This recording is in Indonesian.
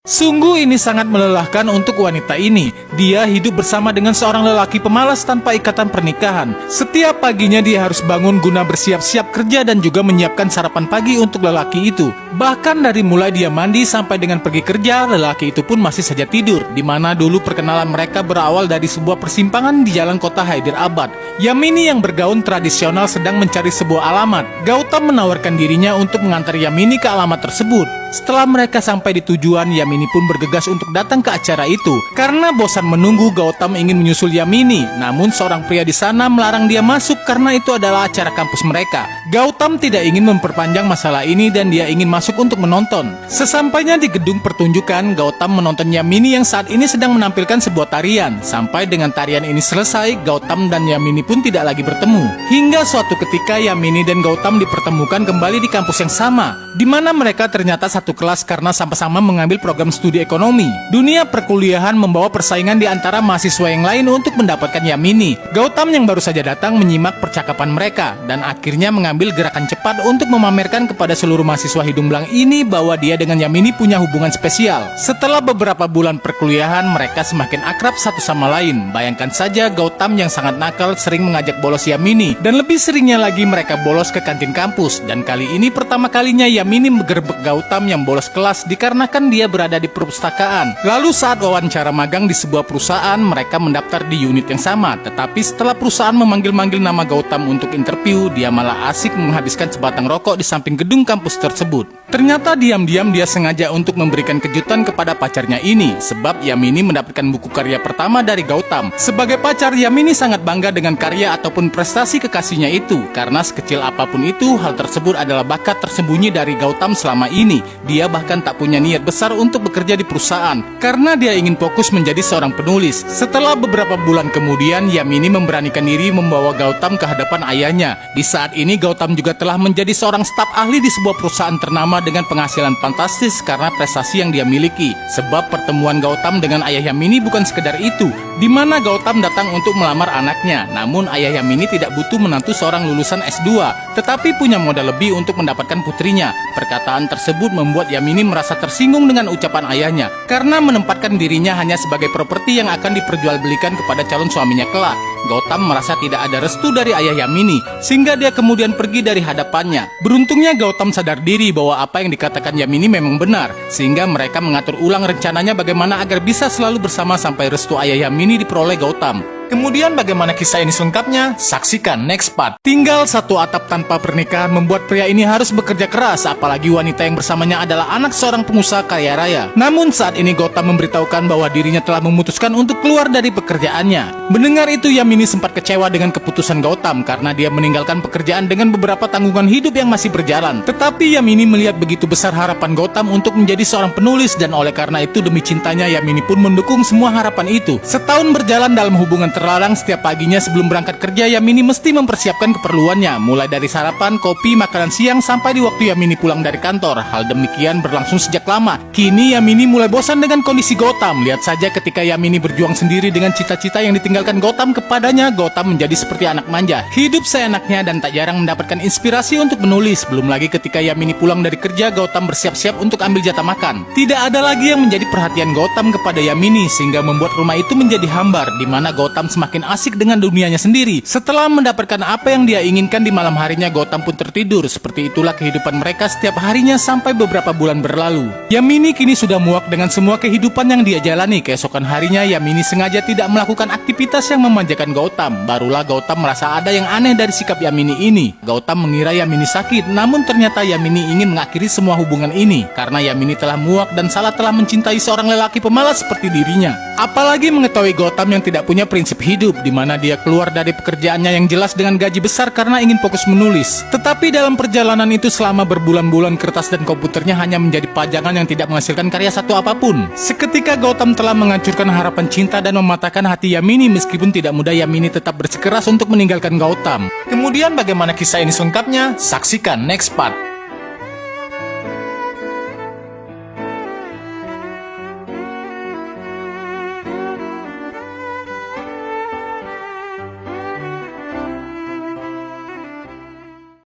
Sungguh ini sangat melelahkan untuk wanita ini. Dia hidup bersama dengan seorang lelaki pemalas tanpa ikatan pernikahan. Setiap paginya dia harus bangun guna bersiap-siap kerja dan juga menyiapkan sarapan pagi untuk lelaki itu. Bahkan dari mulai dia mandi sampai dengan pergi kerja, lelaki itu pun masih saja tidur. Di mana dulu perkenalan mereka berawal dari sebuah persimpangan di jalan kota Hyderabad. Yamini yang bergaun tradisional sedang mencari sebuah alamat. Gautam menawarkan dirinya untuk mengantar Yamini ke alamat tersebut. Setelah mereka sampai di tujuan, Yamini pun bergegas untuk datang ke acara itu. Karena bosan menunggu, Gautam ingin menyusul Yamini. Namun seorang pria di sana melarang dia masuk karena itu adalah acara kampus mereka. Gautam tidak ingin memperpanjang masalah ini dan dia ingin masuk untuk menonton. Sesampainya di gedung pertunjukan, Gautam menonton Yamini yang saat ini sedang menampilkan sebuah tarian. Sampai dengan tarian ini selesai, Gautam dan Yamini pun tidak lagi bertemu. Hingga suatu ketika Yamini dan Gautam dipertemukan kembali di kampus yang sama, di mana mereka ternyata satu kelas karena sama-sama mengambil program studi ekonomi. Dunia perkuliahan membawa persaingan di antara mahasiswa yang lain untuk mendapatkan Yamini. Gautam yang baru saja datang menyimak percakapan mereka dan akhirnya mengambil gerakan cepat untuk memamerkan kepada seluruh mahasiswa hidung belang ini bahwa dia dengan Yamini punya hubungan spesial. Setelah beberapa bulan perkuliahan, mereka semakin akrab satu sama lain. Bayangkan saja Gautam yang sangat nakal sering mengajak bolos Yamini, dan lebih seringnya lagi mereka bolos ke kantin kampus. Dan kali ini pertama kalinya Yamini menggerebek Gautam yang bolos kelas dikarenakan dia berada di perpustakaan. Lalu saat wawancara magang di sebuah perusahaan, mereka mendaftar di unit yang sama. Tetapi setelah perusahaan memanggil-manggil nama Gautam untuk interview, dia malah asik menghabiskan sebatang rokok di samping gedung kampus tersebut. Ternyata diam-diam dia sengaja untuk memberikan kejutan kepada pacarnya ini, sebab Yamini mendapatkan buku karya pertama dari Gautam. Sebagai pacar, Yamini sangat bangga dengan karya ataupun prestasi kekasihnya itu, karena sekecil apapun itu, hal tersebut adalah bakat tersembunyi dari Gautam selama ini. Dia bahkan tak punya niat besar untuk bekerja di perusahaan, karena dia ingin fokus menjadi seorang penulis. Setelah beberapa bulan kemudian, Yamini memberanikan diri membawa Gautam ke hadapan ayahnya. Di saat ini, Gautam juga telah menjadi seorang staf ahli di sebuah perusahaan ternama dengan penghasilan fantastis karena prestasi yang dia miliki. Sebab pertemuan Gautam dengan ayah Yamini bukan sekedar itu, di mana Gautam datang untuk melamar anaknya. Namun ayah Yamini tidak butuh menantu seorang lulusan S2, tetapi punya modal lebih untuk mendapatkan putrinya. Perkataan tersebut membuat Yamini merasa tersinggung dengan ucapan ayahnya, karena menempatkan dirinya hanya sebagai properti yang akan diperjualbelikan kepada calon suaminya kelak. Gautam merasa tidak ada restu dari ayah Yamini, sehingga dia kemudian pergi dari hadapannya. Beruntungnya Gautam sadar diri bahwa apa yang dikatakan Yamini memang benar, sehingga mereka mengatur ulang rencananya bagaimana agar bisa selalu bersama sampai restu ayah Yamini diperoleh Gautam. Kemudian bagaimana kisah ini selengkapnya? Saksikan next part. Tinggal satu atap tanpa pernikahan membuat pria ini harus bekerja keras, apalagi wanita yang bersamanya adalah anak seorang pengusaha kaya raya. Namun saat ini Gautam memberitahukan bahwa dirinya telah memutuskan untuk keluar dari pekerjaannya. Mendengar itu, Yamini sempat kecewa dengan keputusan Gautam karena dia meninggalkan pekerjaan dengan beberapa tanggungan hidup yang masih berjalan. Tetapi Yamini melihat begitu besar harapan Gautam untuk menjadi seorang penulis, dan oleh karena itu demi cintanya Yamini pun mendukung semua harapan itu. Setahun berjalan dalam hubungan terlarang, setiap paginya sebelum berangkat kerja Yamini mesti mempersiapkan keperluannya, mulai dari sarapan, kopi, makanan siang sampai di waktu Yamini pulang dari kantor. Hal demikian berlangsung sejak lama. Kini Yamini mulai bosan dengan kondisi Gautam. Lihat saja ketika Yamini berjuang sendiri dengan cita-cita yang ditinggalkan Gautam kepadanya, Gautam menjadi seperti anak manja, hidup seenaknya dan tak jarang mendapatkan inspirasi untuk menulis. Belum lagi ketika Yamini pulang dari kerja, Gautam bersiap-siap untuk ambil jatah makan. Tidak ada lagi yang menjadi perhatian Gautam kepada Yamini, sehingga membuat rumah itu menjadi hambar, di mana Gautam semakin asik dengan dunianya sendiri. Setelah mendapatkan apa yang dia inginkan di malam harinya, Gautam pun tertidur. Seperti itulah kehidupan mereka setiap harinya sampai beberapa bulan berlalu. Yamini kini sudah muak dengan semua kehidupan yang dia jalani. Keesokan harinya, Yamini sengaja tidak melakukan aktivitas yang memanjakan Gautam. Barulah Gautam merasa ada yang aneh dari sikap Yamini ini. Gautam mengira Yamini sakit, namun ternyata Yamini ingin mengakhiri semua hubungan ini karena Yamini telah muak dan salah telah mencintai seorang lelaki pemalas seperti dirinya. Apalagi mengetahui Gautam yang tidak punya prinsip hidup, di mana dia keluar dari pekerjaannya yang jelas dengan gaji besar karena ingin fokus menulis. Tetapi dalam perjalanan itu selama berbulan-bulan, kertas dan komputernya hanya menjadi pajangan yang tidak menghasilkan karya satu apapun. Seketika Gautam telah menghancurkan harapan cinta dan mematahkan hati Yamini. Meskipun tidak mudah, Yamini tetap bersikeras untuk meninggalkan Gautam. Kemudian bagaimana kisah ini selengkapnya? Saksikan next part.